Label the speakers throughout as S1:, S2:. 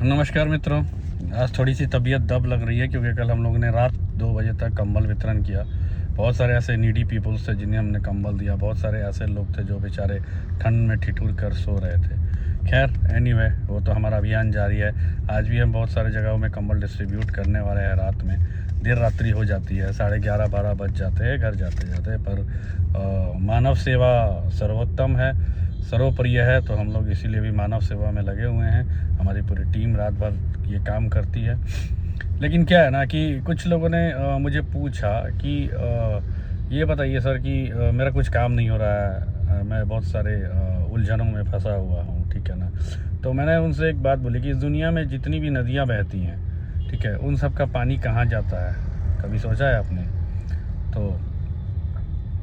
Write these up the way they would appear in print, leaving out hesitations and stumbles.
S1: नमस्कार मित्रों। आज थोड़ी सी तबीयत दब लग रही है क्योंकि कल हम लोगों ने रात 2 बजे तक कंबल वितरण किया। बहुत सारे ऐसे नीडी पीपल्स थे जिन्हें हमने कंबल दिया। बहुत सारे ऐसे लोग थे जो बेचारे ठंड में ठिठुर कर सो रहे थे। खैर एनीवे, वो तो हमारा अभियान जारी है। आज भी हम बहुत सारे जगहों में कंबल डिस्ट्रीब्यूट करने वाले हैं। रात में देर रात्रि हो जाती है, 11:30-12 बज जाते हैं घर जाते जाते, पर मानव सेवा सर्वोत्तम है, सर्वप्रिय है। तो हम लोग इसीलिए भी मानव सेवा में लगे हुए हैं। हमारी पूरी टीम रात भर ये काम करती है। लेकिन क्या है ना कि कुछ लोगों ने मुझे पूछा कि ये बताइए सर कि मेरा कुछ काम नहीं हो रहा है, मैं बहुत सारे उलझनों में फंसा हुआ हूँ, ठीक है ना। तो मैंने उनसे एक बात बोली कि इस दुनिया में जितनी भी नदियाँ बहती हैं, ठीक है, उन सब का पानी कहाँ जाता है, कभी सोचा है आपने? तो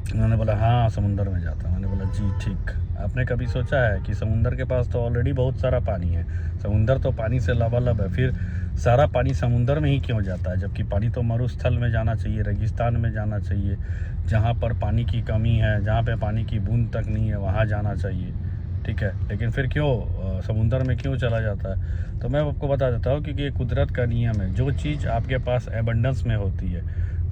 S1: उन्होंने बोला हाँ समुंदर में जाता। मैंने बोला जी ठीक। आपने कभी सोचा है कि समुंदर के पास तो ऑलरेडी बहुत सारा पानी है, समुंदर तो पानी से लबालब है, फिर सारा पानी समुंदर में ही क्यों जाता है? जबकि पानी तो मरुस्थल में जाना चाहिए, रेगिस्तान में जाना चाहिए, जहाँ पर पानी की कमी है, जहाँ पे पानी की बूंद तक नहीं है, वहाँ जाना चाहिए, ठीक है। लेकिन फिर क्यों समुंदर में क्यों चला जाता है? तो मैं आपको बता देता हूँ क्योंकि ये कुदरत का नियम है। जो चीज़ आपके पास एबंडेंस में होती है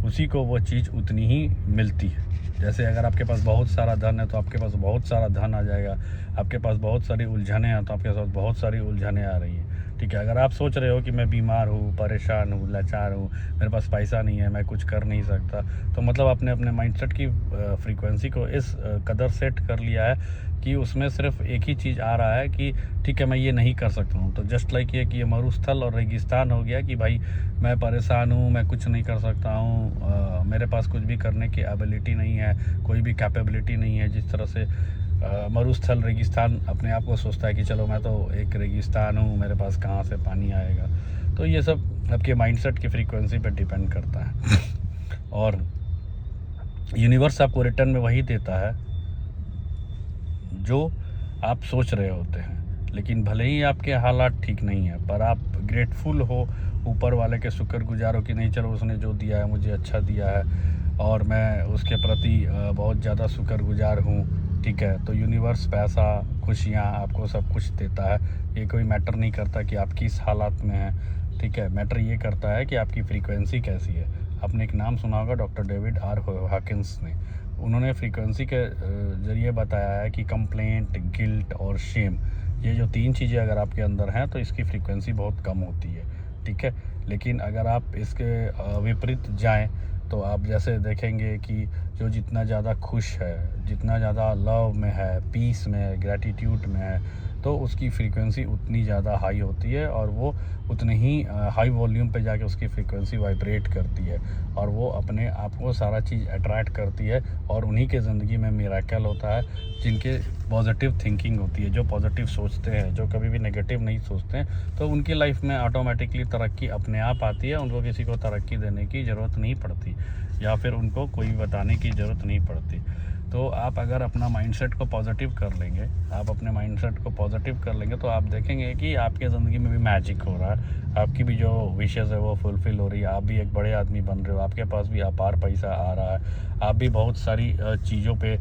S1: उसी को वो चीज़ उतनी ही मिलती है। जैसे अगर आपके पास बहुत सारा धन है तो आपके पास बहुत सारा धन आ जाएगा। आपके पास बहुत सारी उलझनें हैं तो आपके पास बहुत सारी उलझनें आ रही हैं, ठीक है। अगर आप सोच रहे हो कि मैं बीमार हूँ, परेशान हूँ, लाचार हूँ, मेरे पास पैसा नहीं है, मैं कुछ कर नहीं सकता, तो मतलब आपने अपने माइंडसेट की फ्रीक्वेंसी को इस कदर सेट कर लिया है कि उसमें सिर्फ एक ही चीज़ आ रहा है कि ठीक है मैं ये नहीं कर सकता हूँ। तो जस्ट लाइक ये कि ये मरुस्थल और रेगिस्तान हो गया कि भाई मैं परेशान हूँ, मैं कुछ नहीं कर सकता हूँ, मेरे पास कुछ भी करने की एबिलिटी नहीं है, कोई भी कैपेबिलिटी नहीं है। जिस तरह से मरुस्थल रेगिस्तान अपने आप को सोचता है कि चलो मैं तो एक रेगिस्तान हूँ, मेरे पास कहाँ से पानी आएगा। तो ये सब आपके माइंडसेट की फ्रीक्वेंसी पर डिपेंड करता है और यूनिवर्स आपको रिटर्न में वही देता है जो आप सोच रहे होते हैं। लेकिन भले ही आपके हालात ठीक नहीं है पर आप ग्रेटफुल हो, ऊपर वाले के शुक्रगुजार हो कि नहीं चलो उसने जो दिया है मुझे अच्छा दिया है और मैं उसके प्रति बहुत ज़्यादा शुक्रगुजार हूँ, ठीक है। तो यूनिवर्स पैसा, खुशियाँ आपको सब कुछ देता है। ये कोई मैटर नहीं करता कि आप किस हालात में हैं, ठीक है। मैटर ये करता है कि आपकी फ्रीक्वेंसी कैसी है। आपने एक नाम सुना होगा डॉक्टर डेविड आर हॉकिंस ने। उन्होंने फ्रीक्वेंसी के ज़रिए बताया है कि कंप्लेंट, गिल्ट और शेम, ये जो 3 चीज़ें अगर आपके अंदर हैं तो इसकी फ्रीक्वेंसी बहुत कम होती है, ठीक है। लेकिन अगर आप इसके विपरीत जाएं तो आप जैसे देखेंगे कि जो जितना ज़्यादा खुश है, जितना ज़्यादा लव में है, पीस में है, ग्रैटिट्यूड में है, तो उसकी फ्रीक्वेंसी उतनी ज़्यादा हाई होती है और वो उतनी ही हाई वॉल्यूम पे जाके उसकी फ्रीक्वेंसी वाइब्रेट करती है और वो अपने आप को सारा चीज़ अट्रैक्ट करती है। और उन्हीं के ज़िंदगी में मिरेकल होता है जिनके पॉजिटिव थिंकिंग होती है, जो पॉजिटिव सोचते हैं, जो कभी भी नेगेटिव नहीं सोचते हैं, तो उनकी लाइफ में ऑटोमेटिकली तरक्की अपने आप आती है। उनको किसी को तरक्की देने की ज़रूरत नहीं पड़ती या फिर उनको कोई बताने की ज़रूरत नहीं पड़ती। तो आप अगर अपना माइंडसेट को पॉजिटिव कर लेंगे, आप अपने माइंडसेट को पॉजिटिव कर लेंगे तो आप देखेंगे कि आपके ज़िंदगी में भी मैजिक हो रहा है। आपकी भी जो विशेज़ है वो फुलफ़िल हो रही है। आप भी एक बड़े आदमी बन रहे हो, आपके पास भी अपार पैसा आ रहा है, आप भी बहुत सारी चीज़ों पे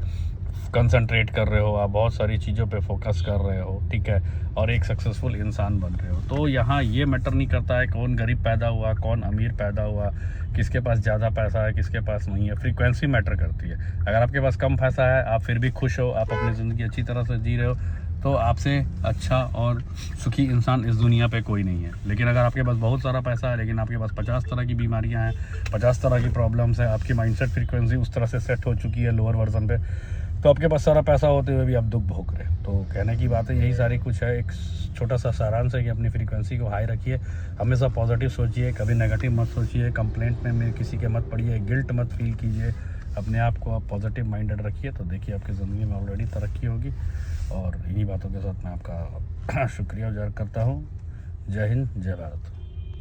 S1: कंसंट्रेट कर रहे हो, आप बहुत सारी चीज़ों पे फोकस कर रहे हो, ठीक है, और एक सक्सेसफुल इंसान बन रहे हो। तो यहाँ ये मैटर नहीं करता है कौन गरीब पैदा हुआ, कौन अमीर पैदा हुआ, किसके पास ज़्यादा पैसा है, किसके पास नहीं है। फ्रीक्वेंसी मैटर करती है। अगर आपके पास कम पैसा है, आप फिर भी खुश हो, आप अपनी ज़िंदगी अच्छी तरह से जी रहे हो, तो आपसे अच्छा और सुखी इंसान इस दुनिया पे कोई नहीं है। लेकिन अगर आपके पास बहुत सारा पैसा है लेकिन आपके पास 50 तरह की बीमारियां हैं, 50 तरह की प्रॉब्लम्स हैं, आपकी माइंडसेट फ्रीक्वेंसी उस तरह से सेट हो चुकी है लोअर वर्जन पे, तो आपके पास सारा पैसा होते हुए भी आप दुख भोग रहे हैं। तो कहने की बात है यही सारी कुछ है। एक छोटा सा सारांश है कि अपनी फ्रीक्वेंसी को हाई रखिए, हमेशा पॉजिटिव सोचिए, कभी नेगेटिव मत सोचिए, कंप्लेंट में किसी के मत पड़िए, गिल्ट मत फील कीजिए, अपने आप को आप पॉजिटिव माइंडेड रखिए। तो देखिए आपकी ज़िंदगी में ऑलरेडी तरक्की होगी। और इन्हीं बातों के साथ मैं आपका शुक्रिया गुजार करता हूँ। जय हिंद, जय भारत।